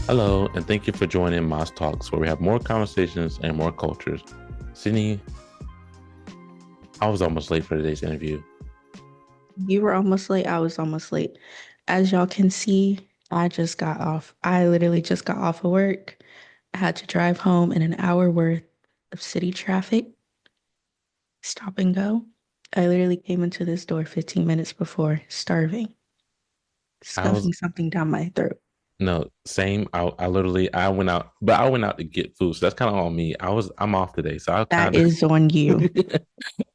Hello, and thank you for joining Moss Talks, where we have more conversations and more cultures. Sydney, I was almost late for today's interview. You were almost late. I was almost late. As y'all can see, I just got off. I literally just got off of work. I had to drive home in an hour worth of city traffic, stop and go. I literally came into this door 15 minutes before, starving, I was stuffing something down my throat. no same. I went out, but I went out to get food, so that's kind of on me. I'm off today, so I That kind of is on you.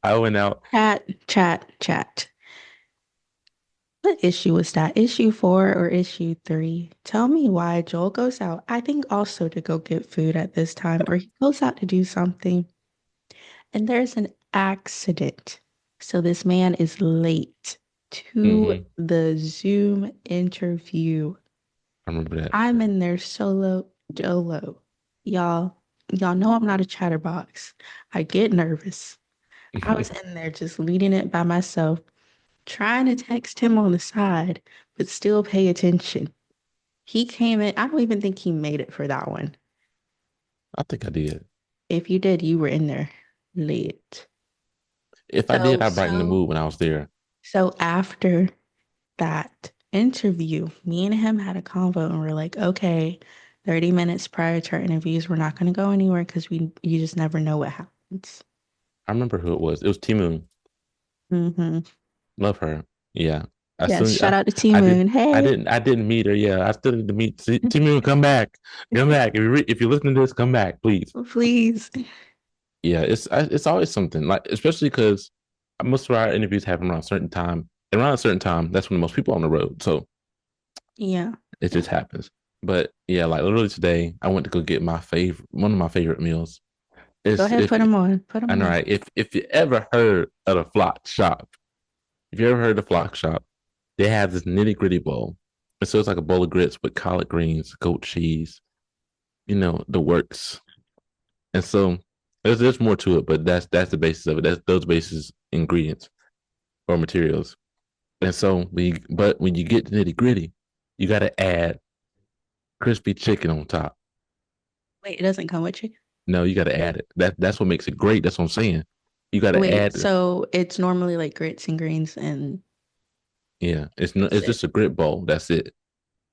I went out. Chat, chat, chat. What issue was that? Issue four or issue three? Tell me why Joel goes out, I think also to go get food at this time, or he goes out to do something, and there's an accident. So this man is late to Hmm. the Zoom interview. I remember that. I'm in there solo dolo. Y'all, y'all know I'm not a chatterbox. I get nervous. I was in there just leading it by myself, trying to text him on the side, but still pay attention. He came in. I don't even think he made it for that one. I think I did. If you did, you were in there late. If I did, So, I brightened the so, mood when I was there. so after that interview, me and him had a convo and we're like, okay, 30 minutes prior to our interviews, we're not going to go anywhere because you just never know what happens. I remember who it was. It was Timu. Hmm. Love her. Yeah. As Yes, soon shout out to T I did Moon. Hey, I didn't meet her. Yeah, I still need to meet Timu. Come back. Come back. If you listen to this, come back, please. please. Yeah, it's always something like, especially because most of our interviews happen around a certain time. And around a certain time, that's when most people are on the road. So Yeah. it Yeah. just happens. But yeah, like literally today, I went to go get one of my favorite meals. Go It's ahead, if put them on. Put them I know, on. right? If you ever heard of the Flock Shop, if you ever heard of the Flock Shop, they have this nitty gritty bowl. And so it's like a bowl of grits with collard greens, goat cheese, the works. And so there's more to it, but that's the basis of it. That's those basis ingredients or materials. And so when you get nitty gritty, you got to add crispy chicken on top. Wait, it doesn't come with chicken? No, you got to add it. That's what makes it great. That's what I'm saying. You got to Wait, add. so it's normally like grits and greens and Yeah, that's it's it. just a grit bowl. That's it.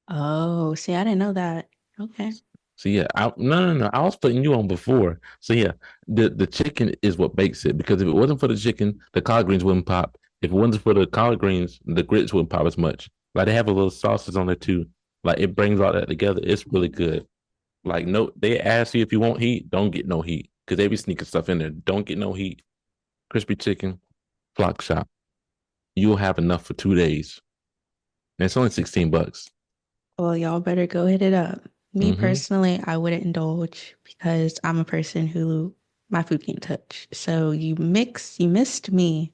Oh, see, I didn't know that. Okay. So yeah, no. I was putting you on before. So yeah, the chicken is what makes it, because if it wasn't for the chicken, the collard greens wouldn't pop. If it wasn't for the collard greens, the grits wouldn't pop as much. Like they have a little sauces on there too. Like it brings all that together. It's really good. Like no, they ask you if you want heat, don't get no heat because they be sneaking stuff in there. Don't get no heat. Crispy chicken, flock shop. You'll have enough for 2 days, and it's only $16. Well, y'all better go hit it up. Me Mm-hmm. personally, I wouldn't indulge because I'm a person who my food can't touch. So you missed me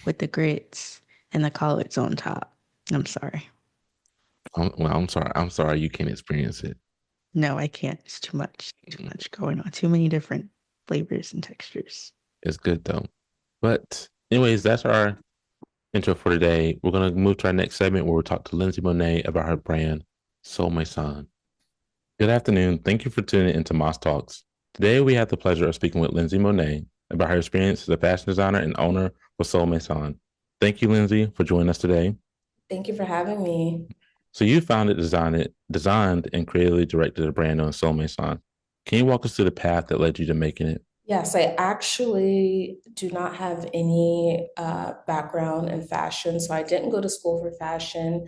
with the grits and the collards on top. I'm sorry. Well, I'm sorry. I'm sorry you can't experience it. No, I can't. It's too much going on. Too many different flavors and textures. It's good though. But anyways, that's our intro for today. We're gonna move to our next segment where we'll talk to Lindsey Monet about her brand, Soul Maison. Good afternoon. Thank you for tuning into Moss Talks. Today we have the pleasure of speaking with Lindsey Monet about her experience as a fashion designer and owner of Soul Maison. Thank you, Lindsey, for joining us today. Thank you for having me. So you founded, designed, and creatively directed a brand on Soul Maison. Can you walk us through the path that led you to making it? Yes, I actually do not have any background in fashion, so I didn't go to school for fashion.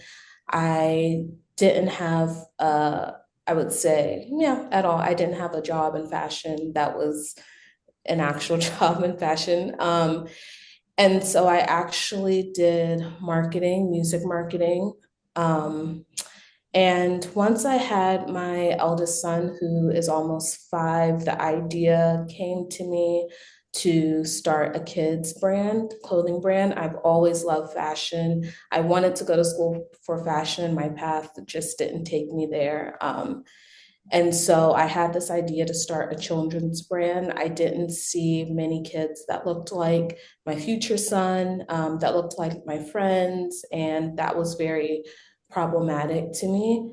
I didn't have, I would say, yeah, at all. I didn't have a job in fashion that was an actual job in fashion. And so I actually did marketing, music marketing. Um, And once I had my eldest son, who is almost 5, the idea came to me to start a kids brand, clothing brand. I've always loved fashion. I wanted to go to school for fashion. My path just didn't take me there. And so I had this idea to start a children's brand. I didn't see many kids that looked like my future son, that looked like my friends, and that was very problematic to me.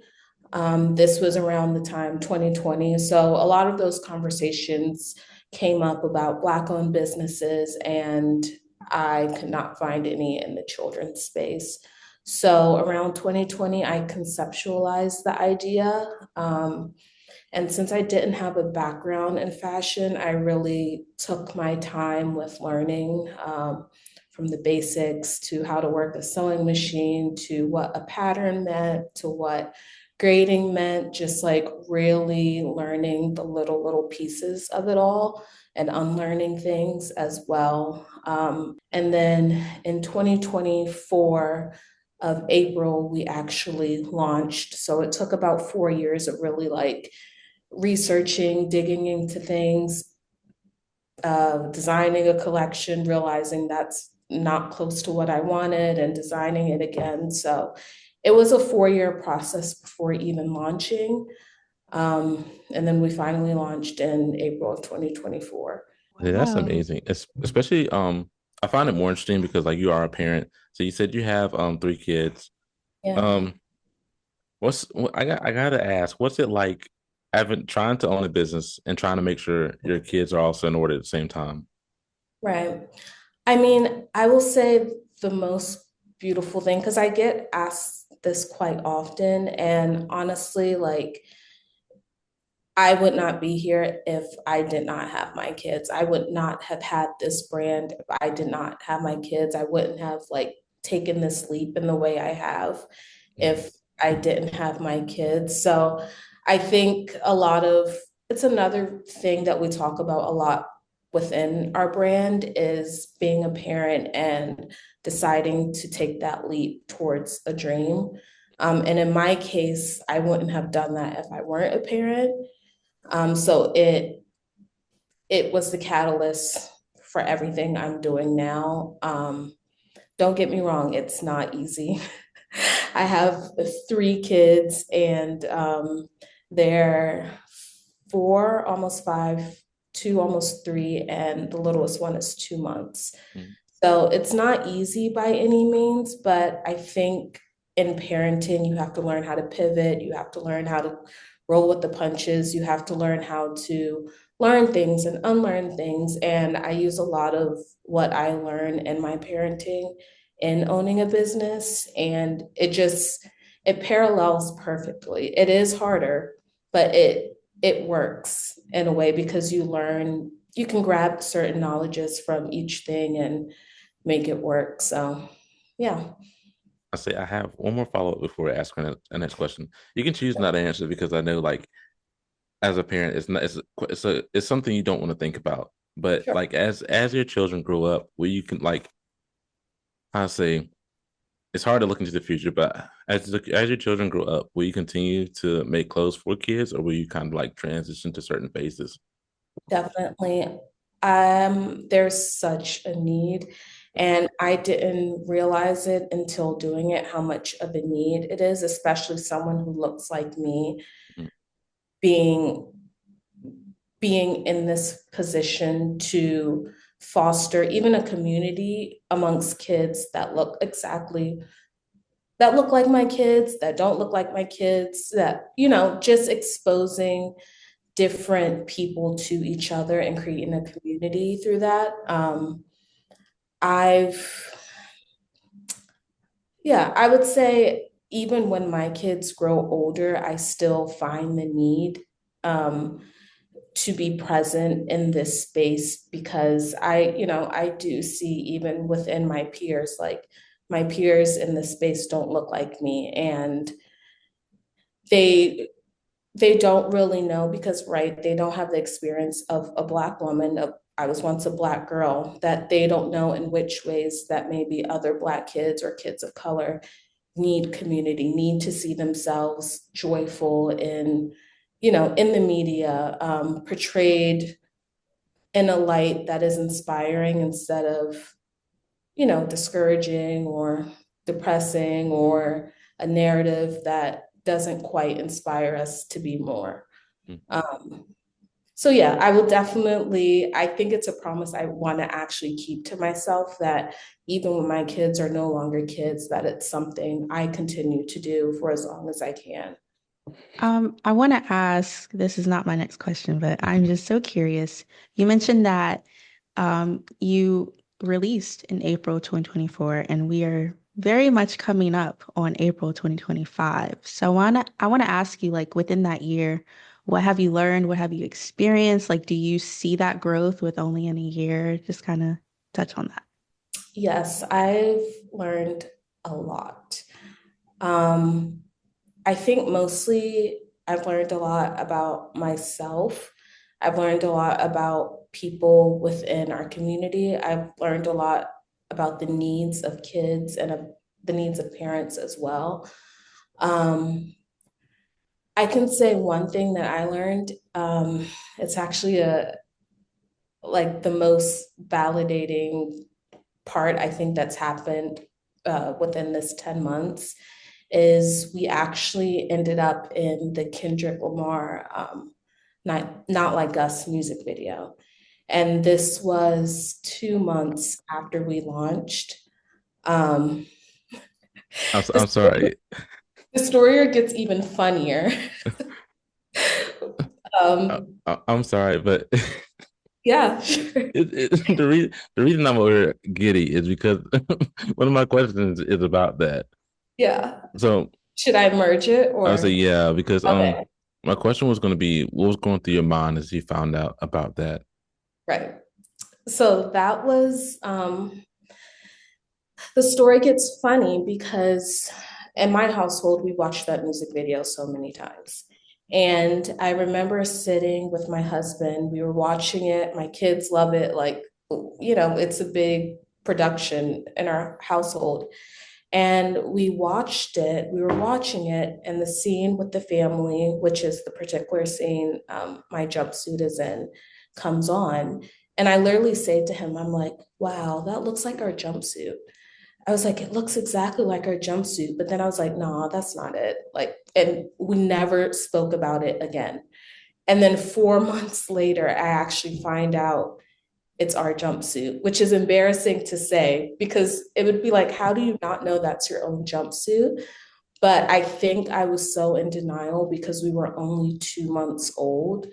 This was around the time 2020. So a lot of those conversations came up about Black-owned businesses, and I could not find any in the children's space. So around 2020, I conceptualized the idea. And since I didn't have a background in fashion, I really took my time with learning from the basics to how to work a sewing machine, to what a pattern meant, to what grading meant, just like really learning the little pieces of it all and unlearning things as well. And then in 2024 of April, we actually launched. So it took about 4 years of really like researching, digging into things, designing a collection, realizing that's not close to what I wanted, and designing it again. So it was a 4 year process before even launching. And then we finally launched in April of 2024. Yeah, that's Wow. amazing. Especially I find it more interesting because like you are a parent. So you said you have three kids. Yeah, Um I gotta ask, what's it like having trying to own a business and trying to make sure your kids are also in order at the same time? right. I mean, I will say the most beautiful thing, because I get asked this quite often, and honestly, like, I would not be here if I did not have my kids. I would not have had this brand if I did not have my kids. I wouldn't have like taken this leap in the way I have Mhm. if I didn't have my kids. So I think a lot of it's another thing that we talk about a lot within our brand is being a parent and deciding to take that leap towards a dream. And in my case, I wouldn't have done that if I weren't a parent. So it was the catalyst for everything I'm doing now. Don't get me wrong, it's not easy. I have three kids, and they're 4, almost 5, 2, almost 3, and the littlest one is 2 months. Mhm. So it's not easy by any means, but I think in parenting, you have to learn how to pivot. You have to learn how to roll with the punches. You have to learn how to learn things and unlearn things. And I use a lot of what I learn in my parenting in owning a business. And it parallels perfectly. It is harder, but it works in a way because you can grab certain knowledges from each thing and make it work. So, yeah. I say I have one more follow up before asking the next question. You can choose not to answer because I know like as a parent, it's not it's something you don't want to think about. But Sure. like as your children grow up, where you can like I say it's hard to look into the future, but as your children grow up, will you continue to make clothes for kids, or will you kind of like transition to certain phases? Definitely. There's such a need, and I didn't realize it until doing it, how much of a need it is, especially someone who looks like me, Mm. being being in this position to foster even a community amongst kids that look like my kids, that don't look like my kids, that, just exposing different people to each other and creating a community through that. I've, yeah, I would say even when my kids grow older, I still find the need um, to be present in this space because I do see even within my peers, like my peers in this space don't look like me, and they they don't really know because, right, they don't have the experience of a Black woman. I was once a Black girl, that they don't know in which ways that maybe other Black kids or kids of color need community, need to see themselves joyful in the media, portrayed in a light that is inspiring instead of, discouraging or depressing, or a narrative that doesn't quite inspire us to be more. Mm. Um, so yeah, I will definitely, I think it's a promise I want to actually keep to myself, that even when my kids are no longer kids, that it's something I continue to do for as long as I can. I want to ask, this is not my next question, but I'm just so curious. You mentioned that you released in April 2024, and we are very much coming up on April 2025. So I want to ask you, like, within that year, what have you learned? What have you experienced? Like, do you see that growth with only in a year? Just kind of touch on that. Yes, I've learned a lot. Um, I think mostly I've learned a lot about myself. I've learned a lot about people within our community. I've learned a lot about the needs of kids and the needs of parents as well. Um, I can say one thing that I learned. It's actually a like the most validating part I think that's happened within this 10 months is we actually ended up in the Kendrick Lamar Not Like Us music video. And this was 2 months after we launched. Um, the, I'm sorry. the story gets even funnier. um, I'm sorry, but yeah, sure. the reason I'm over giddy is because one of my questions is about that. Yeah. So Should I merge it I would say or? yeah, because Okay, my question was going to be what was going through your mind as you found out about that. right. So that was the story gets funny because in my household, we watched that music video so many times. And I remember sitting with my husband, we were watching it. My kids love it. Like, it's a big production in our household. And we were watching it, and the scene with the family, which is the particular scene my jumpsuit is in, comes on. And I literally say to him, I'm like, wow, that looks like our jumpsuit. I was like, it looks exactly like our jumpsuit. But then I was like, no, that's not it. Like, and we never spoke about it again. And then 4 months later, I actually find out it's our jumpsuit, which is embarrassing to say because it would be like, how do you not know that's your own jumpsuit? But I think I was so in denial because we were only 2 months old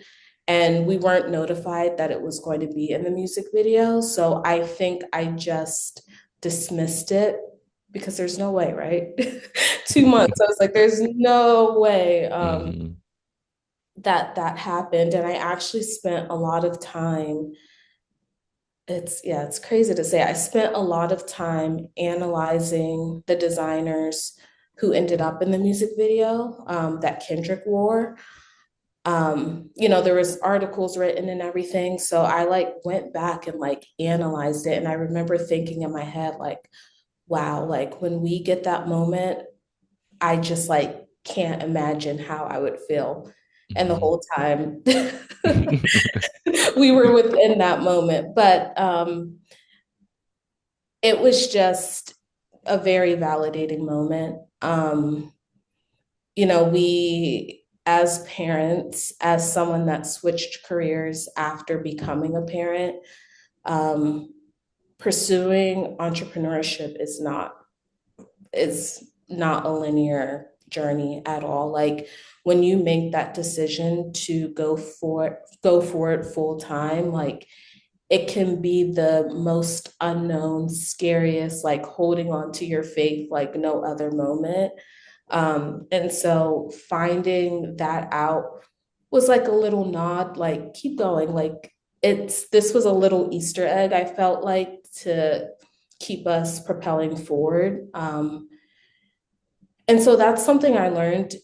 and we weren't notified that it was going to be in the music video. So I think I just dismissed it because there's no way, right? 2 months. I was like, there's no way Hmm. that happened. And I actually spent a lot of time. It's crazy to say. I spent a lot of time analyzing the designers who ended up in the music video that Kendrick wore. There was articles written and everything. So I like went back and like analyzed it. And I remember thinking in my head, like, wow, like when we get that moment, I just like can't imagine how I would feel. And the Hmm. whole time we were within that moment. But it was just a very validating moment. We, as parents, as someone that switched careers after becoming a parent, um, pursuing entrepreneurship is not a linear journey at all. Like when you make that decision to go for it full time, like it can be the most unknown, scariest, like holding on to your faith like no other moment. And so finding that out was like a little nod, like keep going. Like this was a little Easter egg, I felt like, to keep us propelling forward. And so that's something I learned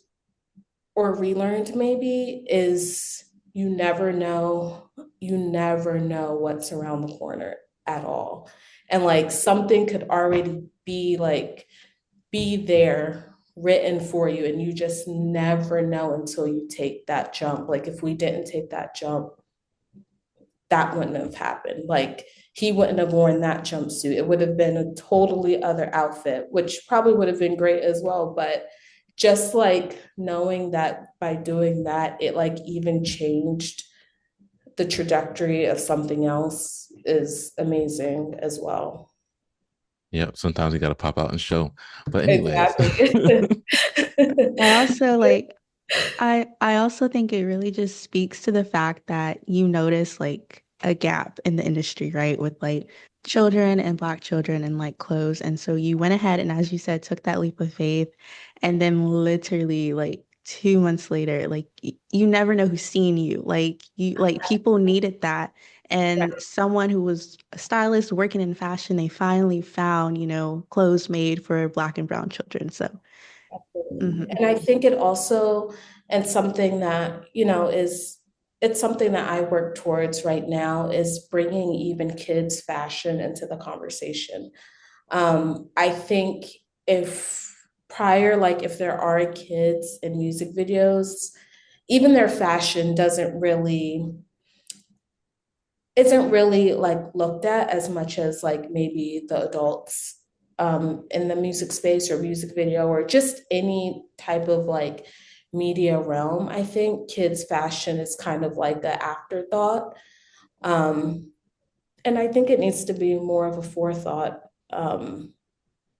or relearned maybe is you never know what's around the corner at all. And like something could already be there written for you and you just never know until you take that jump. Like if we didn't take that jump, that wouldn't have happened. Like he wouldn't have worn that jumpsuit. It would have been a totally other outfit, which probably would have been great as well. But just like knowing that by doing that, it like even changed the trajectory of something else is amazing as well. Yeah, sometimes you got to pop out and show. But anyways, Exactly. I also like I also think it really just speaks to the fact that you notice like a gap in the industry, right? With like children and Black children and like clothes. And so you went ahead and, as you said, took that leap of faith. And then literally like 2 months later, like you never know who's seen you. Like you like people needed that. And Right. someone who was a stylist working in fashion, they finally found, clothes made for Black and brown children. So mhm. And I think it also, and something that, it's something that I work towards right now is bringing even kids' fashion into the conversation. I think if like if there are kids in music videos, even their fashion isn't really like looked at as much as like maybe the adults in the music space or music video or just any type of like media realm. I think kids fashion is kind of like an afterthought. Um, and I think it needs to be more of a forethought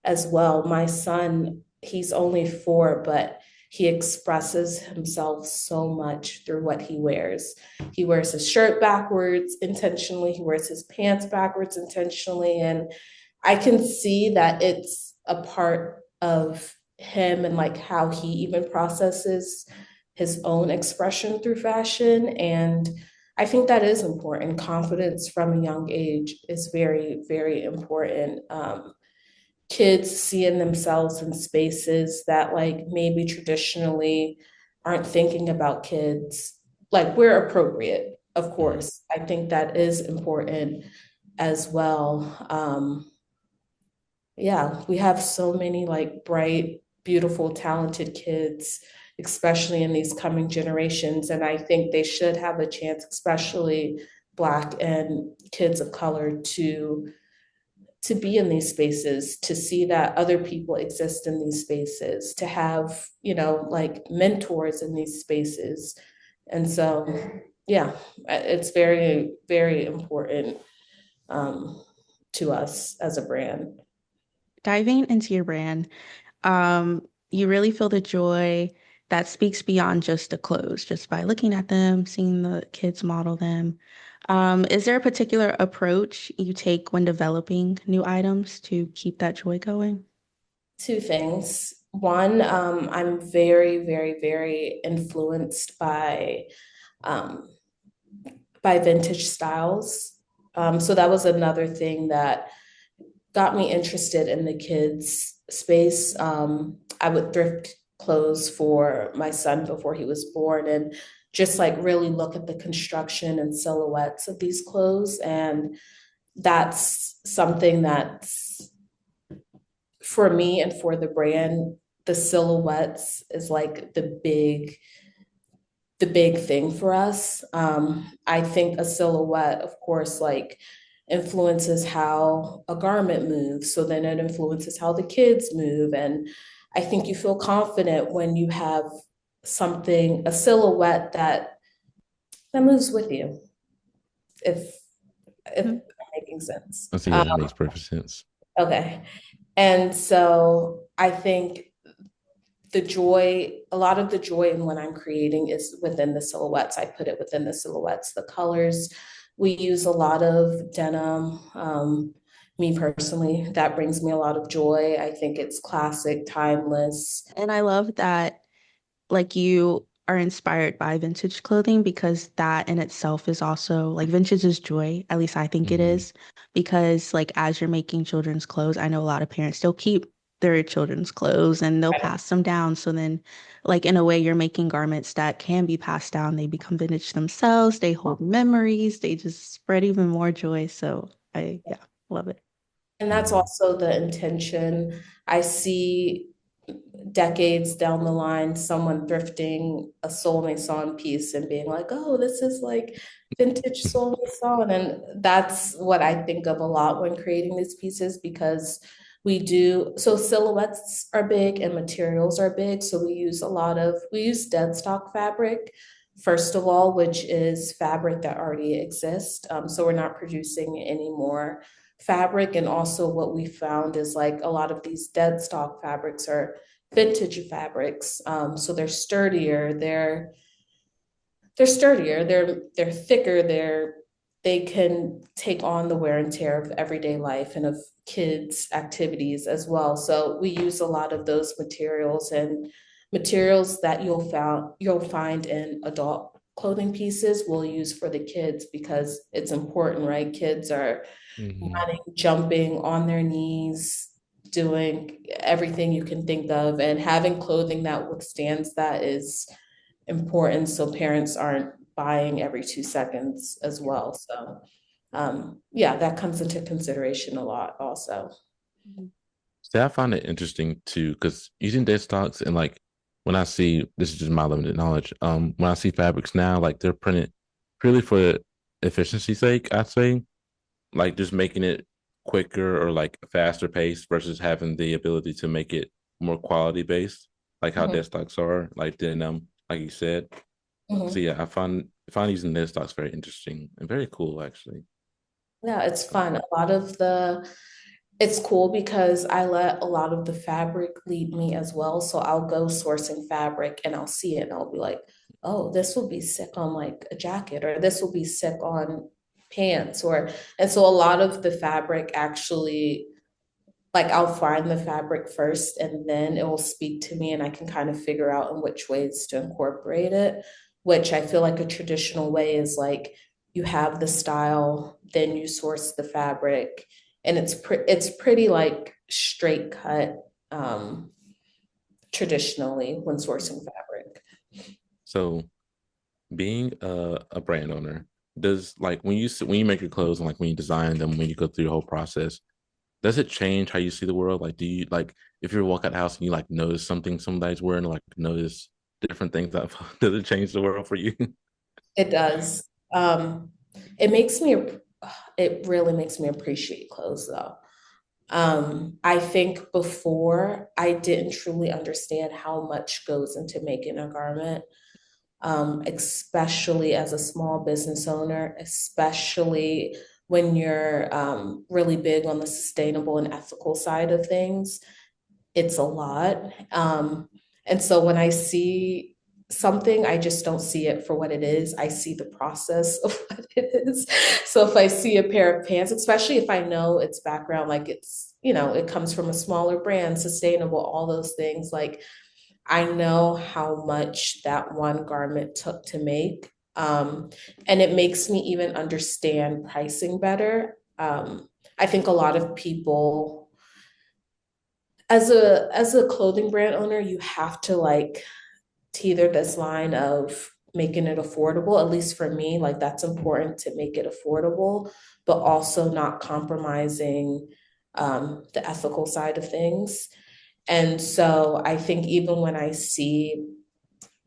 as well. My son, he's only 4, but he expresses himself so much through what he wears. He wears his shirt backwards intentionally, he wears his pants backwards intentionally. And I can see that it's a part of him and like how he even processes his own expression through fashion. And I think that is important. Confidence from a young age is very, very important. Kids seeing themselves in spaces that like maybe traditionally aren't thinking about kids like we're appropriate, of Mhm. course. I think that is important as well. Yeah, we have so many like bright, beautiful, talented kids, especially in these coming generations, and I think they should have a chance, especially Black and kids of color, to be in these spaces, to see that other people exist in these spaces, to have, like mentors in these spaces. And so, yeah, it's very, very important um, to us as a brand. Diving into your brand, you really feel the joy that speaks beyond just the clothes, just by looking at them, seeing the kids model them. Is there a particular approach you take when developing new items to keep that joy going? Two things. One, I'm very, very, very influenced um, by vintage styles. So that was another thing that got me interested in the kids space. I would thrift clothes for my son before he was born and just like really look at the construction and silhouettes of these clothes. And that's something that's for me and for the brand, the silhouettes is like the big thing for us. I think a silhouette, of course, like influences how a garment moves. So then it influences how the kids move. And I think you feel confident when you have a silhouette that moves with you, if Mhm. I'm making sense. I see. Yeah, that makes perfect sense. Okay. And so I think a lot of the joy in what I'm creating is within the silhouettes. I put it within the silhouettes, the colors. We use a lot of denim. Me personally, that brings me a lot of joy. I think it's classic, timeless. And I love that like you are inspired by vintage clothing because that in itself is also like vintage is joy. At least I think it Hmm. is because like as you're making children's clothes, I know a lot of parents still keep their children's clothes and they'll pass them down. So then like in a way you're making garments that can be passed down. They become vintage themselves. They hold memories. They just spread even more joy. So yeah, love it. And that's Hmm. also the intention. I see decades down the line someone thrifting a Soul Maison piece and being like, oh, this is like vintage Soul Maison. And that's what I think of a lot when creating these pieces because so silhouettes are big and materials are big. So we use dead stock fabric, first of all, which is fabric that already exists. So we're not producing any more fabric. And also what we found is like a lot of these dead stock fabrics are vintage fabrics. So they're sturdier, they're sturdier, they're thicker, they can take on the wear and tear of everyday life and of kids' activities as well. So we use a lot of those materials, and materials that you'll find in adult clothing pieces we'll use for the kids because it's important, right? Kids are Hmm. running, jumping on their knees, doing everything you can think of, and having clothing that withstands that is important so parents aren't buying every 2 seconds as well. So yeah, that comes into consideration a lot also. Mhm. See, I find it interesting too, because using dead stocks and like when I see this is just my limited knowledge, when I see fabrics now, like they're printed purely for efficiency's sake, I'd say, like just making it quicker or like faster pace versus having the ability to make it more quality based, like how Mhm, dead stocks are, like denim, like you said. So mhm. yeah, I find using dead stocks very interesting and very cool actually. Yeah, it's fun. It's cool because I let a lot of the fabric lead me as well. So I'll go sourcing fabric and I'll see it and I'll be like, oh, this will be sick on like a jacket, or this will be sick on pants, and so a lot of the fabric actually, like I'll find the fabric first and then it will speak to me and I can kind of figure out in which ways to incorporate it, which I feel like a traditional way is like you have the style, then you source the fabric, and it's pretty like straight cut traditionally when sourcing fabric. So being a brand owner, does like when you make your clothes and like when you design them, when you go through the whole process, does it change how you see the world? Like, do you like if you walk out the house and you like notice something somebody's wearing, like notice different things that does it change the world for you? It does. Um, it makes me, it really makes me appreciate clothes though. I think before I didn't truly understand how much goes into making a garment, especially as a small business owner, especially when you're really big on the sustainable and ethical side of things. It's a lot. And so when I see something, I just don't see it for what it is. I see the process of what it is. So if I see a pair of pants, especially if I know its background, like it comes from a smaller brand, sustainable, all those things, like I know how much that one garment took to make. And it makes me even understand pricing better. I think a lot of people, as a clothing brand owner, you have to like teeter this line of making it affordable. At least for me, like that's important to make it affordable, but also not compromising the ethical side of things. And so I think even when I see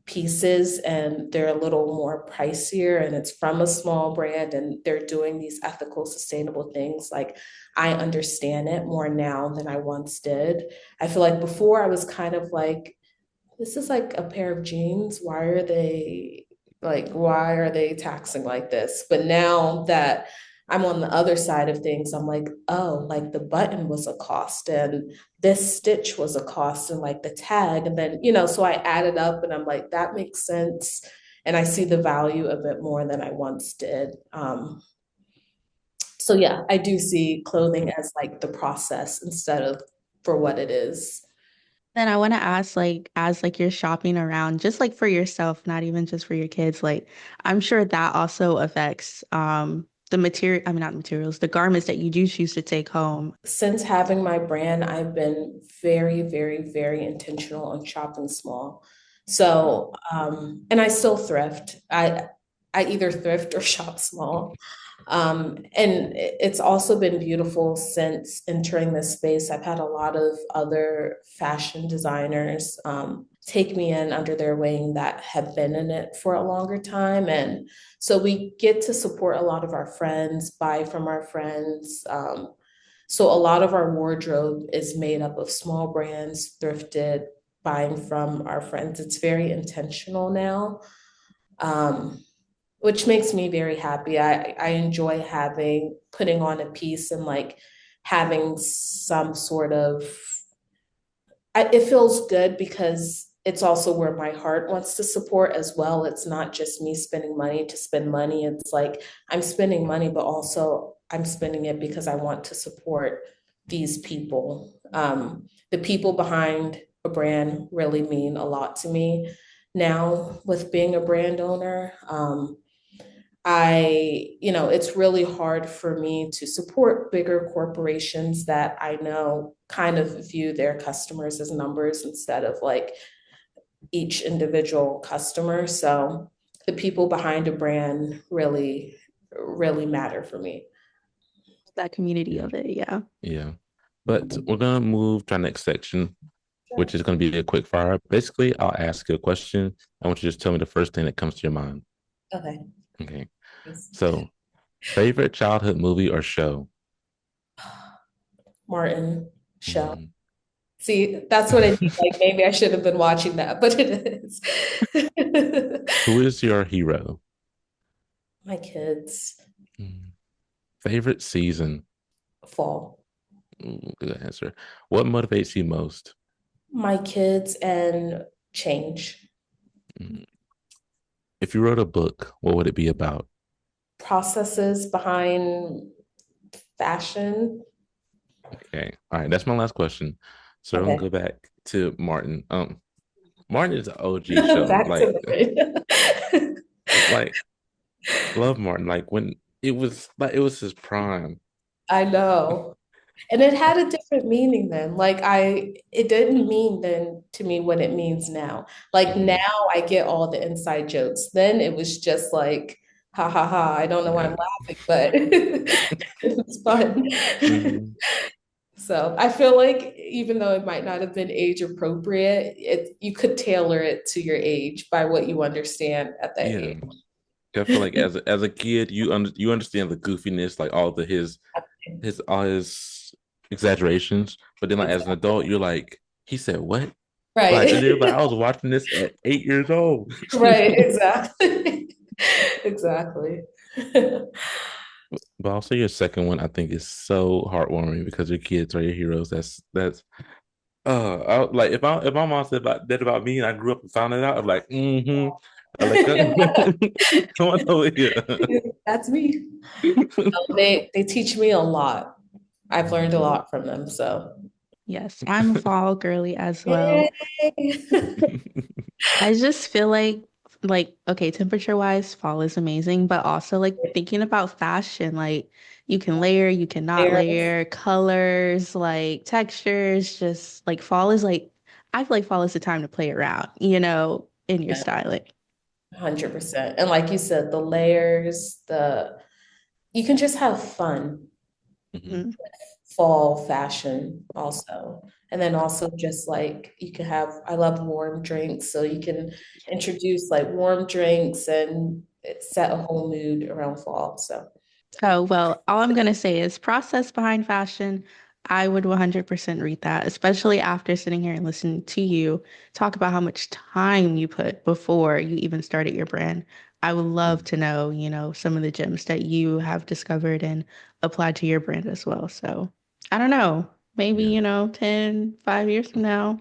pieces and they're a little more pricier and it's from a small brand and they're doing these ethical, sustainable things, like I understand it more now than I once did. I feel like before I was kind of like, this is like a pair of jeans. Why are they taxing like this? But now that I'm on the other side of things, I'm like, oh, like the button was a cost and this stitch was a cost and like the tag. And then, so I added up and I'm like, that makes sense. And I see the value a bit more than I once did. So yeah, I do see clothing as like the process instead of for what it is. Then I want to ask, like, as like you're shopping around, just like for yourself, not even just for your kids, like I'm sure that also affects the material, I mean not materials, the garments that you do choose to take home. Since having my brand, I've been very, very, very intentional on shopping small. So, and I still thrift. I either thrift or shop small. And it's also been beautiful since entering this space. I've had a lot of other fashion designers take me in under their wing that have been in it for a longer time. And so we get to support a lot of our friends, buy from our friends. So a lot of our wardrobe is made up of small brands, thrifted, buying from our friends. It's very intentional now. Um, which makes me very happy. I enjoy putting on a piece and like having some sort of it feels good because it's also where my heart wants to support as well. It's not just me spending money to spend money. It's like I'm spending money, but also I'm spending it because I want to support these people. The people behind a brand really mean a lot to me now with being a brand owner. It's really hard for me to support bigger corporations that I know kind of view their customers as numbers instead of like each individual customer. So the people behind a brand really, really matter for me. That community Yeah. of it, yeah. Yeah. But we're gonna move to our next section, which is gonna be a quick fire. Basically, I'll ask you a question. I want you to just tell me the first thing that comes to your mind. Okay. Okay. So, favorite childhood movie or show? Martin show. Mm. See, that's what I mean. Like maybe I should have been watching that, but it is. Who is your hero? My kids Mm. Favorite season? fall. Good answer. What motivates you most? My kids and change. Mm. If you wrote a book, what would it be about? Processes behind fashion. Okay. All right. That's my last question. So I'm gonna Okay. go back to Martin. Martin is an OG show. Back to the Like love Martin. Like when it was his prime. I know. And it had a different meaning then. It didn't mean then to me what it means now. Like Mhm. now I get all the inside jokes. Then it was just like, ha ha ha. I don't know why I'm Yeah. laughing, but it's fun. Mhm. So I feel like even though it might not have been age appropriate, you could tailor it to your age by what you understand at that Yeah. age. I feel like as a kid, you understand the goofiness, like his all his exaggerations. But then like as an Exactly. adult, you're like, he said what? Like and Right. then, like I was watching this at 8 years old. Right, exactly. Exactly. But also your second one, I think is so heartwarming because your kids are your heroes. That's like if my mom said about that about me and I grew up and found it out, I'm like, mm-hmm. I'm like, come on over here. That's me. They teach me a lot. I've learned a lot from them. So Yes, I'm a fall girly as well. yay. I just feel like okay, temperature wise, fall is amazing, but also like thinking about fashion, like you can layer, you cannot Layers, layer, colors, like textures, just like fall is like I feel like fall is the time to play around, in your yeah, styling. 100%. And like you said, the layers, the you can just have fun Mhm. Mhm. fall fashion also. And then also just like you can have, I love warm drinks, so you can introduce like warm drinks and it set a whole mood around fall. So Oh, well, all I'm gonna say is process behind fashion. I would 100% read that, especially after sitting here and listening to you talk about how much time you put before you even started your brand. I would love to know, some of the gems that you have discovered and applied to your brand as well. So I don't know, maybe, Yeah. 10, 5 years from now,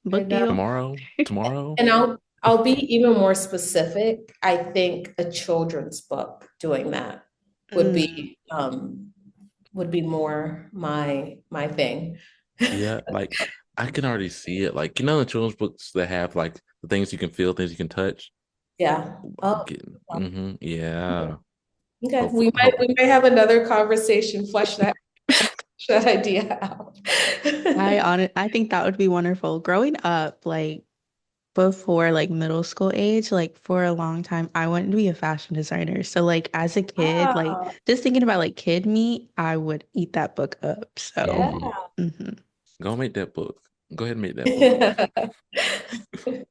I book know. deal. Tomorrow. And I'll be even more specific. I think a children's book doing that would Mm, be more my thing. Yeah, like I can already see it. Like the children's books that have like the things you can feel, things you can touch. Yeah. Oh, Yeah. okay. Hopefully, We may have another conversation, flesh that idea out. I think that would be wonderful. Growing up, like before like middle school age, like for a long time, I wanted to be a fashion designer. So like as a kid, like Ah, just thinking about like kid me, I would eat that book up. So, yeah. mm, mhm. go make that book. Go ahead and make that book.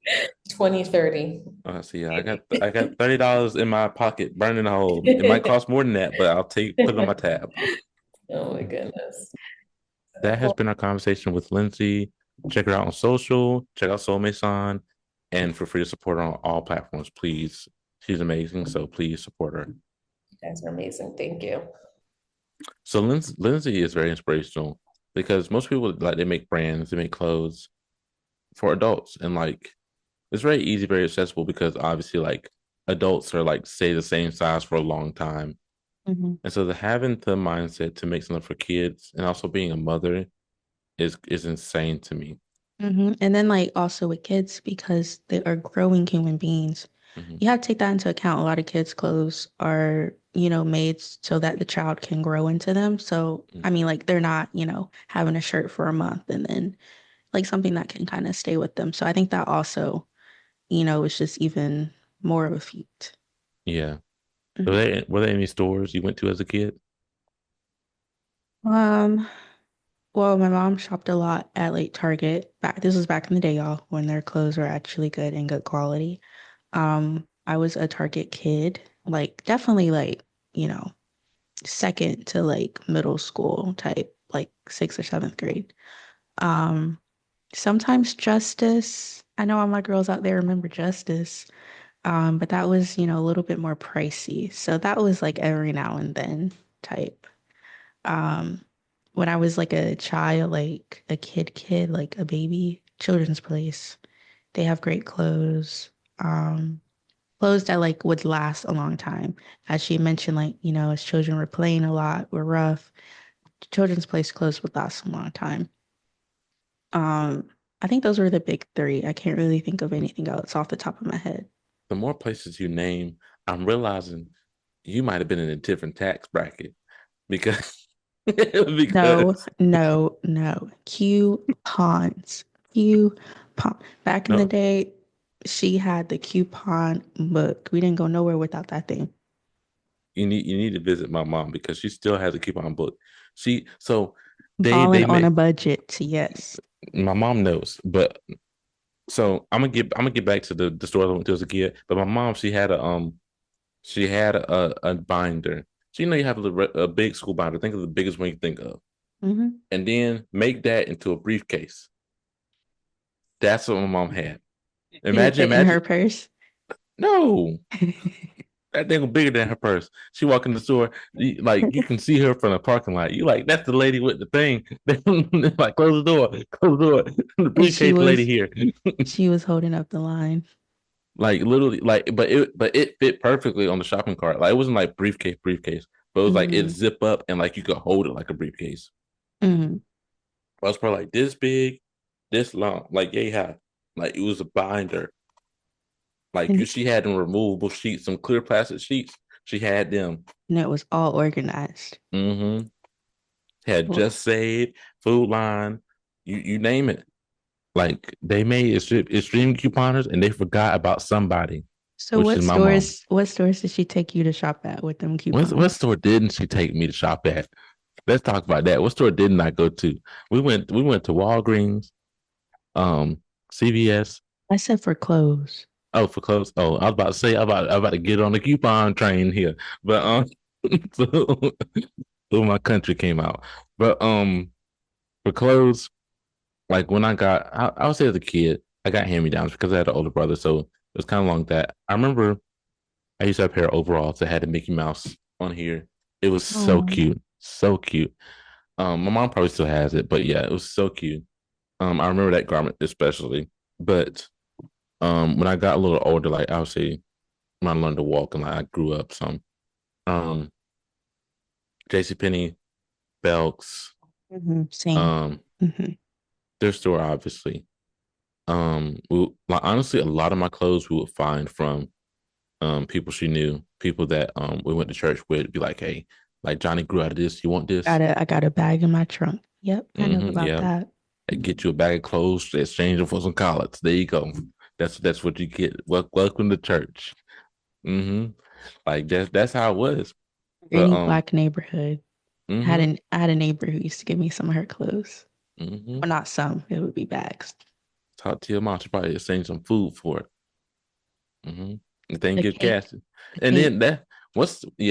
2030. See, I got $30 in my pocket, burning a hole. It might cost more than that, but I'll put it on my tab. Oh my goodness. That has been our conversation with Lindsey. Check her out on social. Check out Soul Maison, and feel free to support her on all platforms, please. She's amazing, so please support her. You guys are amazing. Thank you. So Lindsey is very inspirational because most people like they make brands, they make clothes, for adults, and like it's very easy, very accessible because obviously like adults are like say the same size for a long time. Hmm. And so the having the mindset to make something for kids and also being a mother is insane to me. And then like also with kids because they are growing human beings. Hmm. You have to take that into account. A lot of kids' clothes are, made so that the child can grow into them. So, I mean, like they're not, having a shirt for a month and then like something that can kind of stay with them. So I think that also, is just even more of a feat. Yeah. Mhm. Were there any stores you went to as a kid? Um, well, my mom shopped a lot at like Target. This was back in the day, y'all, when their clothes were actually good and good quality. I was a Target kid, like definitely like, you know, second to like middle school type, like sixth or seventh grade. Um, Sometimes Justice. I know all my girls out there remember Justice. But that was, a little bit more pricey. So that was like every now and then type. Um, when I was like a child, like a kid, like a baby, Children's Place, they have great clothes. Clothes that like would last a long time. As she mentioned, like, as children were playing a lot, were rough. Children's Place clothes would last a long time. Um, I think those were the big three. I can't really think of anything else off the top of my head. The more places you name, I'm realizing you might have been in a different tax bracket because No, because no, no. Coupons. Coupon. Back in the no, day, she had the coupon book. We didn't go nowhere without that thing. you need to visit my mom because she still has a coupon book. She so they Balling on make a budget, yes. my mom knows, but so I'm gonna get back to the store I went to as a kid. But my mom she had a binder. So you know you have a big school binder. Think of the biggest one you think of, Hmm. and then make that into a briefcase. That's what my mom had. Did it fit in Imagine. her purse? No, that thing was bigger than her purse. She walked in the store, like you can see her from the parking lot. You like that's the lady with the thing. Like close the door, close the door. The And she briefcase lady was here. she was holding up the line. Like literally, like but it fit perfectly on the shopping cart. Like it wasn't like briefcase, but it was like it Hmm. zip up and like you could hold it like a briefcase. Hmm. But it was probably like this big, this long, like yay high. Like it was a binder. Like And, she had them removable sheets, some clear plastic sheets. She had them. and it was all organized. Mm-hmm. Had Wh- Just Save, Food Line, you name it. Like they made extreme couponers and they forgot about somebody, So which is my mom. what stores did she take you to shop at with them What coupons? store didn't she take me to shop at? Let's talk about that. What store didn't I go to? We went to Walgreens, um, CVS. I said for clothes. Oh, for clothes. Oh, I was about to say I'm about to get on the coupon train here, but so, so my country came out. But for clothes, like when I would say as a kid, I got hand me downs because I had an older brother, so it was kind of like that. I remember I used to have a pair of overalls that had a Mickey Mouse on here. It was so Oh. cute, so cute. My mom probably still has it, but yeah, it was so cute. I remember that garment especially. But when I got a little older, like I would say when I learned to walk and like I grew up some, um, JCPenney, Belks, Same. um, Hmm. their store obviously. Like honestly, a lot of my clothes we would find from people she knew, people that we went to church with, be like, hey, like Johnny grew out of this. You want this? I got a bag in my trunk. Yep, I know about Yeah. that. Hey, get you a bag of clothes, exchange them for some collars. There you go. That's what you get. Welcome to church. hmm Like that's how it was. But Any black neighborhood. hmm I had a neighbor who used to give me some of her clothes. hmm Well, not some, it would be bags. talk to your mom. She probably exchange some food for it. hmm And then The give cash. cake, the And cake. then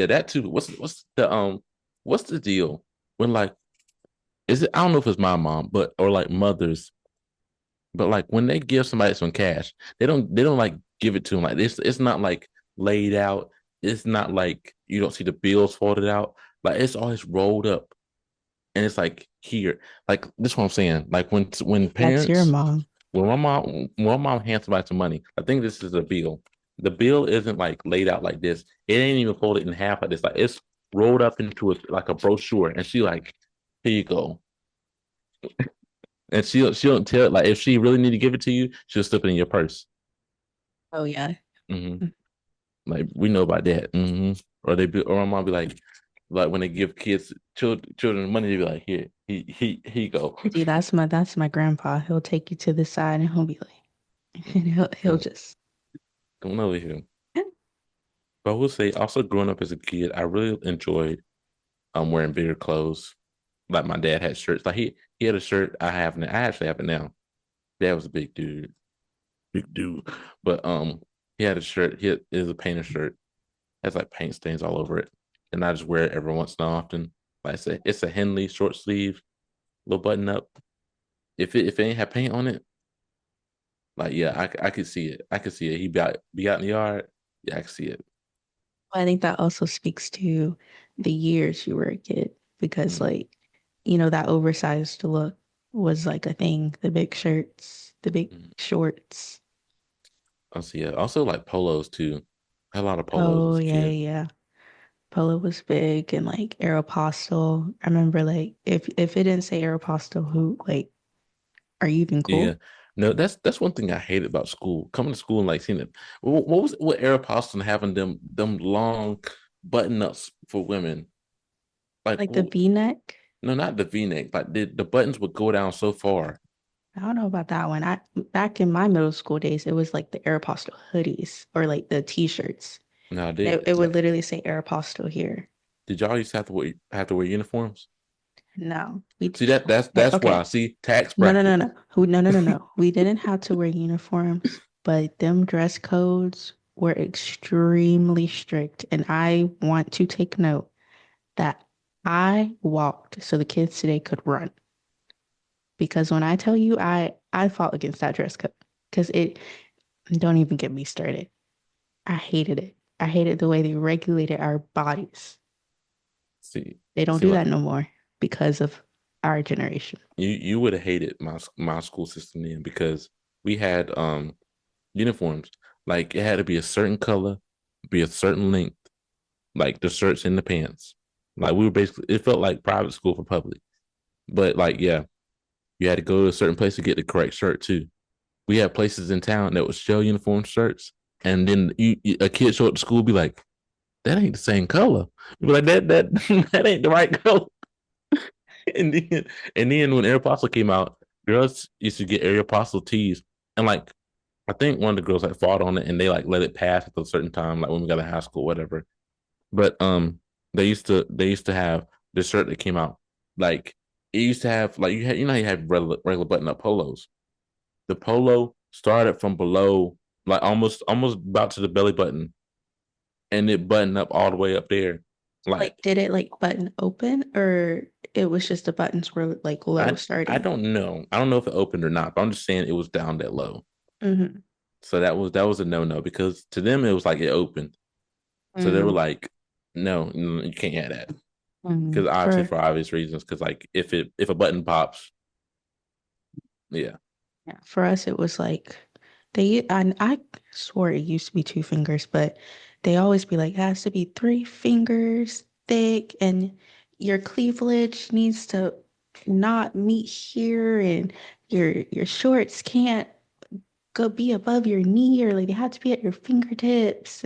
that too. What's the deal when like is it? I don't know if it's my mom, but or like mothers, but like when they give somebody some cash, they don't like give it to them like this. It's not like laid out. It's not like you don't see the bills folded out. Like it's always rolled up, and it's like here, like this. Is what I'm saying. Like when That's your parents, mom. when my mom hands somebody some money, I think this is a bill. The bill isn't like laid out like this. It ain't even folded in half like this. Like it's rolled up into like a brochure, and she like, here you go. And she don't tell like if she really need to give it to you, she'll slip it in your purse. Oh yeah. Hmm. Like we know about that. Or or my mom be like when they give children money, they be like, here, he go. See, that's my grandpa. He'll take you to the side and he'll be like, and he'll Come, just come over here. But I will say, also growing up as a kid, I really enjoyed wearing bigger clothes. Like my dad had shirts. Like he had a shirt I have now. I actually have it now. Dad was a big dude, big dude. But he had a shirt. It was a painted shirt. Has like paint stains all over it, and I just wear it every once in a often. Like I said, it's a Henley short sleeve, little button up. If it ain't have paint on it, like yeah, I could see it. I could see it. He be out in the yard. Yeah, I could see it. I think that also speaks to the years you were a kid because, Mm-hmm. like, that oversized look was like a thing. The big shirts, the big Mm-hmm. shorts. Also, yeah. Also, like polos too. I had a lot of polos Oh, as a yeah, kid. yeah. Polo was big and like Aeropostale. I remember like if it didn't say Aeropostale, who like are you even Yeah. cool? No, that's one thing I hated about school. Coming to school and like seeing it. What was it with Aeropostale and having them long button ups for women? Like, Like the V-neck. no, not the V neck. Like the buttons would go down so far. I don't know about that one. I back in my middle school days, it was like the Aeropostale hoodies or like the t-shirts. Now, It would literally say Aeropostale here. did y'all used to have to wear uniforms? No, we See that's why. okay. See tax No, no, no, bracket. no. Who? No, no, no, no. We didn't have to wear uniforms, but them dress codes were extremely strict. And I want to take note that I walked so the kids today could run. Because when I tell you I fought against that dress code. Because it don't even get me started. I hated it. I hated the way they regulated our bodies. See, They don't see, do like that no more because of our generation. you would have hated my school system then because we had uniforms. Like it had to be a certain color, be a certain length, like the shirts and the pants. Like we were basically, it felt like private school for public. But like, yeah, you had to go to a certain place to get the correct shirt too. We had places in town that would show uniform shirts, and then a kid show up to school be like, "That ain't the same color." You be like, "That that ain't the right color." And then when Aeropostale came out, girls used to get Aeropostale tees, and like I think one of the girls like fought on it, and they like let it pass at a certain time, like when we got to high school, whatever. But they used to have the shirt that came out like it used to have like you know how you have regular button up polos. The polo started from below, like almost about to the belly button, and it buttoned up all the way up there. Like, Like did it like button open or it was just the buttons were like low I starting? don't know. I don't know if it opened or not, but I'm just saying it was down that low. Hmm. So that was a no because to them it was like it opened. So they were Mm, like, no, you can't have that mm. because obviously for obvious reasons. Because like if a button pops, yeah, Yeah, for us it was like I swore it used to be two fingers, but they always be like it has to be three fingers thick and your cleavage needs to not meet here and your shorts can't go be above your knee or like they have to be at your fingertips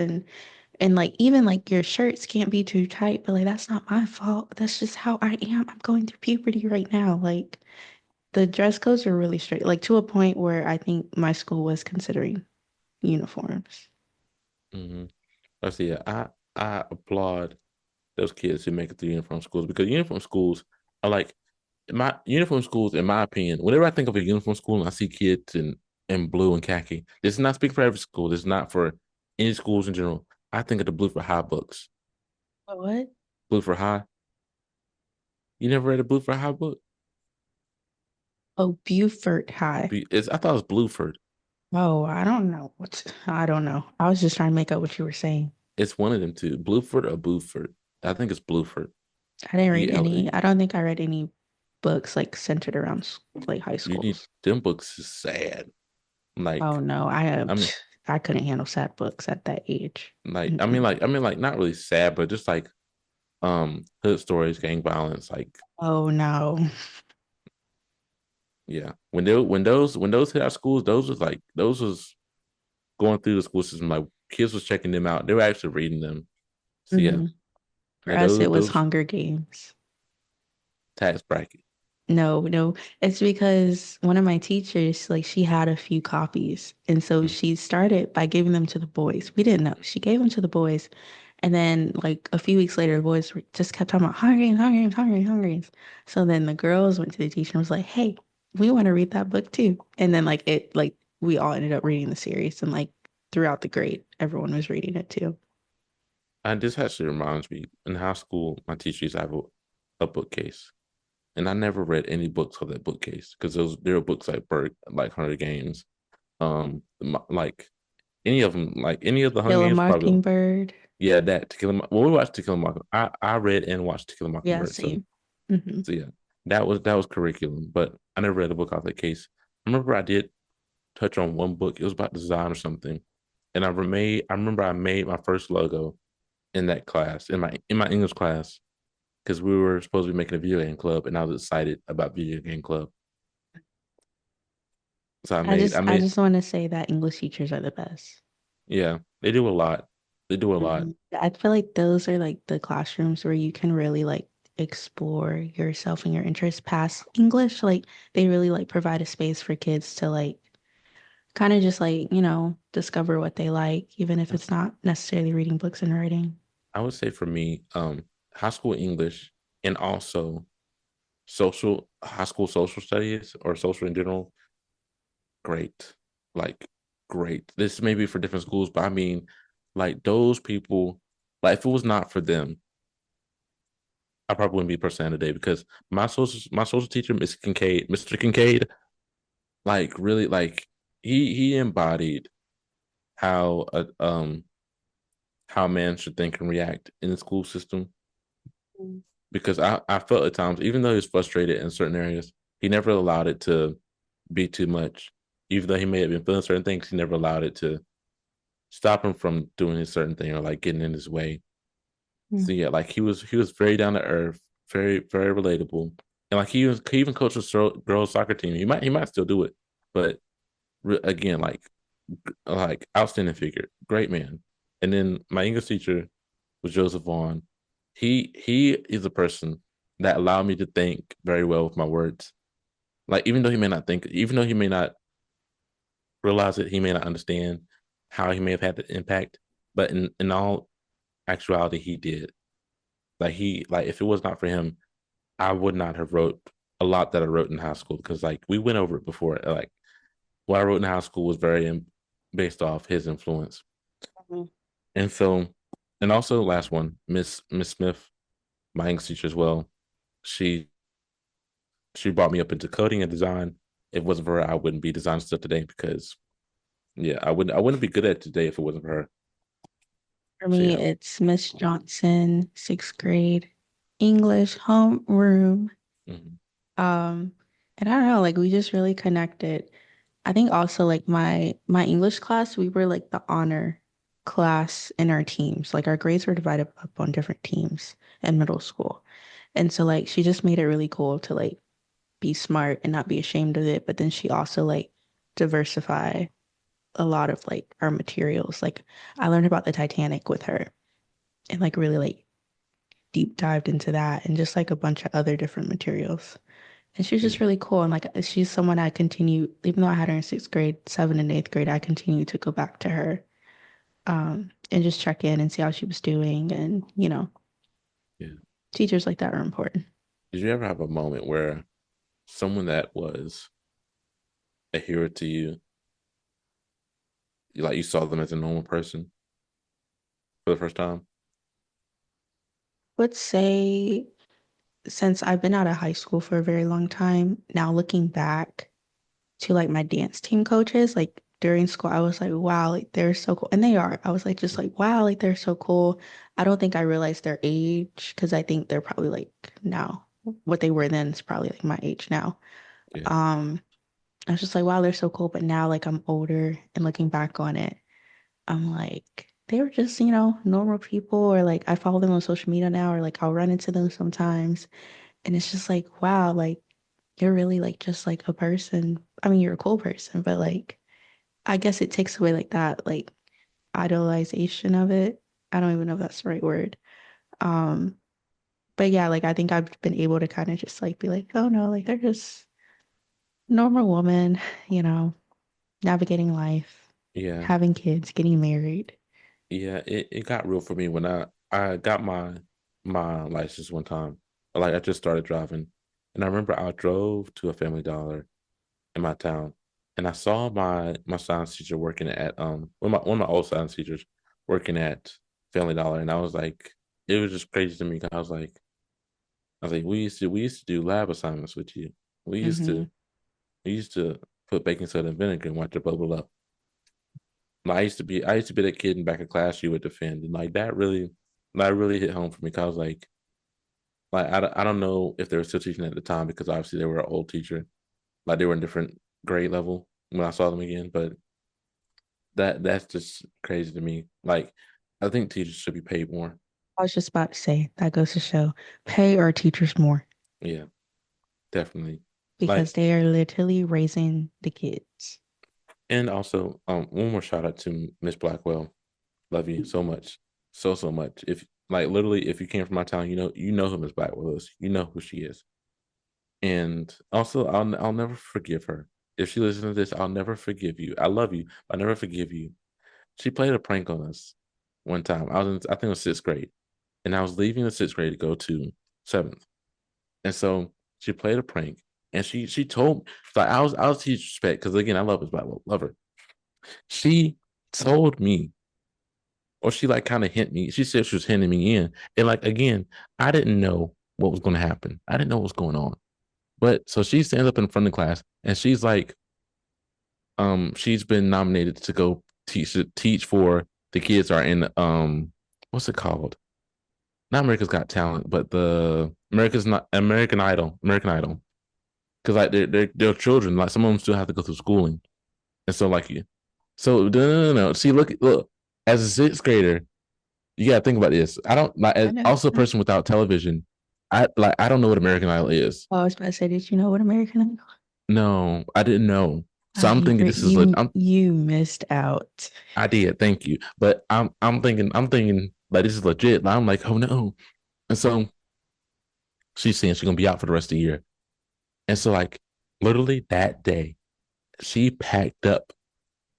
and like even like your shirts can't be too tight, but like that's not my fault. That's just how I am. I'm going through puberty right now. Like the dress codes are really strict, like to a point where I think my school was considering uniforms. mm-hmm. I see. I applaud those kids who make it through uniform schools because uniform schools are like my uniform schools, in my opinion. Whenever I think of a uniform school and I see kids in blue and khaki, this is not speak for every school. This is not for any schools in general. I think of the Blue for High books. What? Blue for High. You never read a Blue for High book? Oh, Beaufort High. I thought it was Blueford. Oh, I don't know. I don't know. I was just trying to make up what you were saying. It's one of them two, Blueford or Buford. I think it's Blueford. I didn't read any. BLE. I don't think I read any books like centered around like high You need schools. them books is sad. Oh Like, no, I mean, I couldn't handle sad books at that age. like, Mm-mm. not really sad, but just like hood stories, gang violence, like Oh no. yeah. When those hit our schools, those was going through the school system. Like kids was checking them out. They were actually reading them. So yeah, Hmm. For yeah, us, it was those Hunger Games. tax bracket. No, no, it's because one of my teachers, like, she had a few copies. And so Mm. she started by giving them to the boys. We didn't know. She gave them to the boys. And then, like, a few weeks later, the boys just kept talking about Hunger Games, Hunger Games, Hunger Games, Hunger Games. So then the girls went to the teacher and was like, hey, we want to read that book too. And then, we all ended up reading the series. And, like, throughout the grade, everyone was reading it too. And this actually reminds me, in high school, my teacher used to have a bookcase, and I never read any books of that bookcase because those there were books like Bird, like Hunger Games, like any of them, like any of the Hunger Kill a Games, probably. Mockingbird. Yeah, that To Kill a Well, we watched To Kill a Mockingbird. I read and watched To Kill a Yeah, Mockingbird, so same. Hmm. so yeah, that was curriculum, but I never read a book off that case. I remember I did touch on one book. It was about design or something, and I remember I made my first logo in that class in my English class because we were supposed to be making a video game club, and I was excited about video game club. So I I made just want to say that English teachers are the best. yeah, they do a lot. They do a lot. Mhm. I feel like those are like the classrooms where you can really like explore yourself and your interests past English. Like they really like provide a space for kids to like kind of just like, discover what they like, even if it's not necessarily reading books and writing. I would say for me, high school English and also high school social studies or social in general, great. Like great. This may be for different schools, but I mean, like those people, like if it was not for them, I probably wouldn't be a person today because my social teacher, Mr. Kincaid, like really like he embodied how how a man should think and react in the school system Mm. because I felt at times, even though he was frustrated in certain areas, he never allowed it to be too much. Even though he may have been feeling certain things, he never allowed it to stop him from doing a certain thing or like getting in his way. So Mm. yeah, like he was very down to earth, very relatable, and like he even coached a girls soccer team. He might still do it, but again, like outstanding figure, great man. And then my English teacher was Joseph Vaughn. He is a person that allowed me to think very well with my words. Like even though he may not realize it, he may not understand how he may have had the impact, but in all actuality, he did. Like if it was not for him, I would not have wrote a lot that I wrote in high school because like we went over it before. Like what I wrote in high school was based off his influence. Mhm. And so, and also last one, Miss Smith, my English teacher as well. She she brought me up into coding and design. If it wasn't for her, I wouldn't be designing stuff today because yeah, I wouldn't be good at it today if it wasn't for her. For So me, yeah, it's Miss Johnson, sixth grade, English homeroom. hmm Um, and I don't know, like we just really connected. I think also like my English class, we were like the honor class in our teams. Like our grades were divided up on different teams in middle school. And so like she just made it really cool to like be smart and not be ashamed of it. But then she also like diversify a lot of like our materials. Like I learned about the Titanic with her and like really like deep dived into that and just like a bunch of other different materials. And she was yeah, just really cool. And like she's someone I continue, even though I had her in sixth grade, seventh and eighth grade, I continue to go back to her and just check in and see how she was doing. And, yeah. teachers like that are important. Did you ever have a moment where someone that was a hero to you, like you saw them as a normal person for the first time? Let's say since I've been out of high school for a very long time, now looking back to like my dance team coaches, like during school, I was like, wow, like they're so cool. And they are. I was like, just like, wow, like they're so cool. I don't think I realized their age because I think they're probably like now what they were then is probably like my age now. Yeah, Um, I was just like, wow, they're so cool. But now, like, I'm older and looking back on it, I'm like, they were just, normal people, or like I follow them on social media now, or like I'll run into them sometimes. And it's just like, wow, like you're really like just like a person. I mean, you're a cool person, but like I guess it takes away like that, like idolization of it. I don't even know if that's the right word. Um, but yeah, like I think I've been able to kind of just like be like, oh no, like they're just normal woman, you know, navigating life, Yeah. having kids, getting married. Yeah, it got real for me when I got my license one time. Like I just started driving, and I remember I drove to a Family Dollar in my town, and I saw my science teacher working at one of my old science teachers working at Family Dollar, and I was like, it was just crazy to me. 'Cause I was like, we used to do lab assignments with you. We used Hmm. to we used to put baking soda and vinegar and watch it bubble up. Like, I used to be that kid in back of class you would defend, and like that really hit home for me. Cause I was like I don't know if they were still teaching at the time because obviously they were an old teacher, like they were in different grade level when I saw them again. But that's just crazy to me. Like I think teachers should be paid more. I was just about to say that goes to show pay our teachers more Yeah, definitely. Like because they are literally raising the kids. and also one more shout out to Miss Blackwell. Love you so much, so much. If like literally, if you came from my town, you know who Miss Blackwell is. You know who she is. And also, I'll never forgive her. If she listens to this, I'll never forgive you. I love you. I'll never forgive you. She played a prank on us one time. I think it was sixth grade, and I was leaving the sixth grade to go to seventh. And so she played a prank, and she told like I was teaching respect because again I love Miss Blackwell, love her. She told me, or she like kind of hint me. She said she was hinting me in, and like again, I didn't know what was going to happen. I didn't know what was going on. But so she stands up in front of the class and she's like, she's been nominated to go teach for the kids are in what's it called? Not America's Got Talent, but the America's not American Idol, American Idol. Because like they're children, like some of them still have to go through schooling. And so like you so no. See, look, as a sixth grader, you gotta think about this. I don't like I as know. also a person without television, I don't know what American Idol is. I was about to say, did you know what American Idol? No, I didn't know. So Ah, I'm thinking this is like you missed out. I did, thank you. But I'm thinking like this is legit. I'm like, oh no. And so she's saying she's gonna be out for the rest of the year. And so like literally that day, she packed up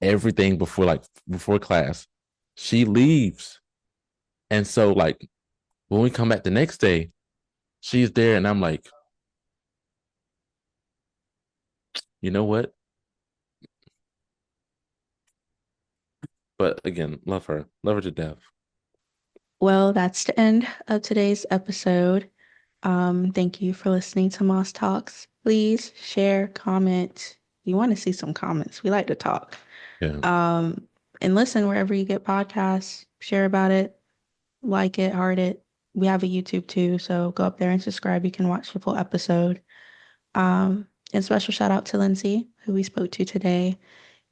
everything before class. She leaves. And so like when we come back the next day, she's there and I'm like, you know what? But again, love her. Love her to death. Well, that's the end of today's episode. Thank you for listening to Moss Talks. Please share, comment. You want to see some comments. We like to talk. Yeah. Um, and listen wherever you get podcasts. Share about it, like it, heart it. We have a YouTube too, so go up there and subscribe. You can watch the full episode. And special shout out to Lindsey, who we spoke to today.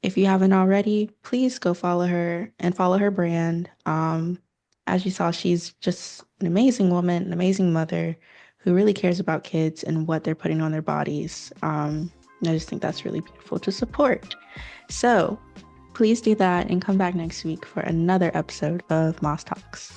If you haven't already, please go follow her and follow her brand. As you saw, she's just an amazing woman, an amazing mother who really cares about kids and what they're putting on their bodies. I just think that's really beautiful to support. So please do that and come back next week for another episode of Moss Talks.